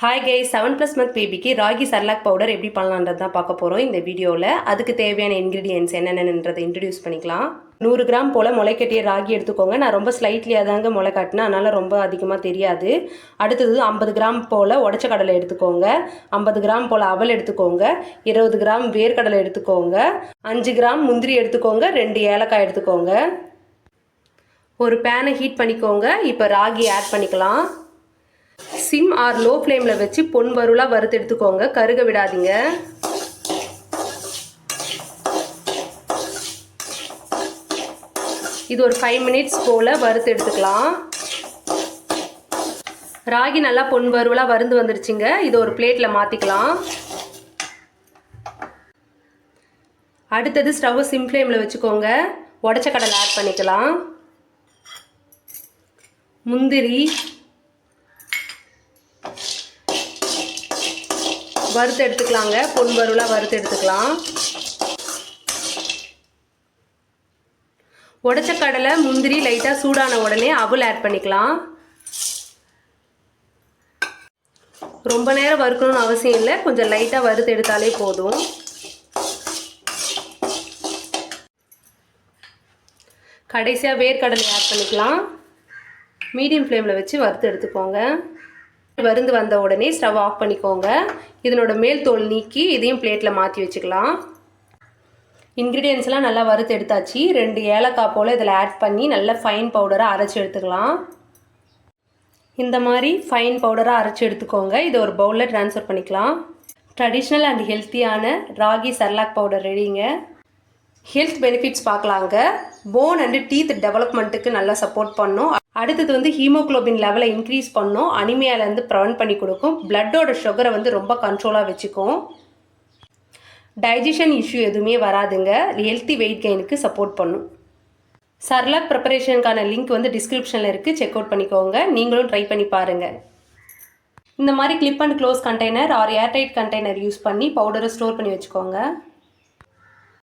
Hi guys, 7+ month பேபிக்கு ragi Cerelac powder எப்படி பண்ணலான்றது தான் பார்க்க போகிறோம் இந்த வீடியோவில். அதுக்கு தேவையான இன்க்ரீடியன்ட்ஸ் என்னென்னன்றதை இன்ட்ரடியூஸ் பண்ணிக்கலாம். 100 கிராம் போல் முளைக்கட்டிய ராகி எடுத்துக்கோங்க. நான் ரொம்ப ஸ்லைட்லியாக தாங்க முளை காட்டினேன், அதனால் ரொம்ப அதிகமாக தெரியாது. அடுத்தது 50 கிராம் போல் உடச்ச கடலை எடுத்துக்கோங்க. 50 கிராம் போல் அவல் எடுத்துக்கோங்க. 20 கிராம் வேர்க்கடலை எடுத்துக்கோங்க. 5 கிராம் முந்திரி எடுத்துக்கோங்க. 2 ஏலக்காய் எடுத்துக்கோங்க. ஒரு பேனை ஹீட் பண்ணிக்கோங்க. இப்போ ராகி ஆட் பண்ணிக்கலாம். சிம் ஆர் லோ ஃப்ளேமில் வச்சு பொன் வறுவலாக வறுத்து எடுத்துக்கோங்க, கருக விடாதீங்க. இது ஒரு 5 மினிட்ஸ் போல் வறுத்து எடுத்துக்கலாம். ராகி நல்லா பொன் வறுவலாக வறுந்து வந்துருச்சுங்க. இது ஒரு பிளேட்டில் மாற்றிக்கலாம். அடுத்தது ஸ்டவ் சிம் ஃப்ளேமில் வச்சுக்கோங்க. உடச்ச கடலை ஆட் பண்ணிக்கலாம். முந்திரி வறுத்து எடுத்துக்கலாங்க. பொன் வறுவலாக வறுத்து எடுத்துக்கலாம். உடச்ச கடலை முந்திரி லைட்டாக சூடான உடனே அவல் ஆட் பண்ணிக்கலாம். ரொம்ப நேரம் வறுக்கணும்னு அவசியம் இல்லை, கொஞ்சம் லைட்டாக வறுத்து எடுத்தாலே போதும். கடைசியாக வேர்க்கடலை ஆட் பண்ணிக்கலாம். மீடியம் ஃப்ளேமில் வச்சு வறுத்து எடுத்துக்கோங்க. வறுந்து வந்த உடனே ஸ்டவ் ஆஃப் பண்ணிக்கோங்க. இதனோட மேல் தோல் நீக்கி இதையும் பிளேட்டில் மாற்றி வச்சுக்கலாம். இன்க்ரீடியன்ஸ்லாம் நல்லா வறுத்து எடுத்தாச்சு. 2 ஏலக்காய் போல் இதில் ஆட் பண்ணி நல்லா ஃபைன் பவுடராக அரைச்சி எடுத்துக்கலாம். இந்த மாதிரி ஃபைன் பவுடராக அரைச்சி எடுத்துக்கோங்க. இதை ஒரு பவுலில் ட்ரான்ஸ்ஃபர் பண்ணிக்கலாம். ட்ரெடிஷ்னல் அண்ட் ஹெல்த்தியான ராகி சர்லாக் பவுடர் ரெடிங்க. ஹெல்த் பெனிஃபிட்ஸ் பார்க்கலாங்க. போன் அண்டு டீத் டெவலப்மெண்ட்டுக்கு நல்லா சப்போர்ட் பண்ணும். அடுத்தது ஹீமோக்ளோபின் லெவலை இன்க்ரீஸ் பண்ணும். அனிமியாலேருந்து ப்ரிவென்ட் பண்ணி கொடுக்கும். பிளட்டோட சுகரை ரொம்ப கண்ட்ரோலாக வச்சுக்கும். டைஜஷன் இஷ்யூ எதுவுமே வராதுங்க. ஹெல்த்தி வெயிட் கெயினுக்கு சப்போர்ட் பண்ணும். சர்லாக் ப்ரிப்பரேஷனுக்கான லிங்க் டிஸ்கிரிப்ஷனில் இருக்குது, செக் அவுட் பண்ணிக்கோங்க. நீங்களும் ட்ரை பண்ணி பாருங்கள். இந்த மாதிரி clip and close container or airtight container use பண்ணி பவுடரை ஸ்டோர் பண்ணி வச்சுக்கோங்க.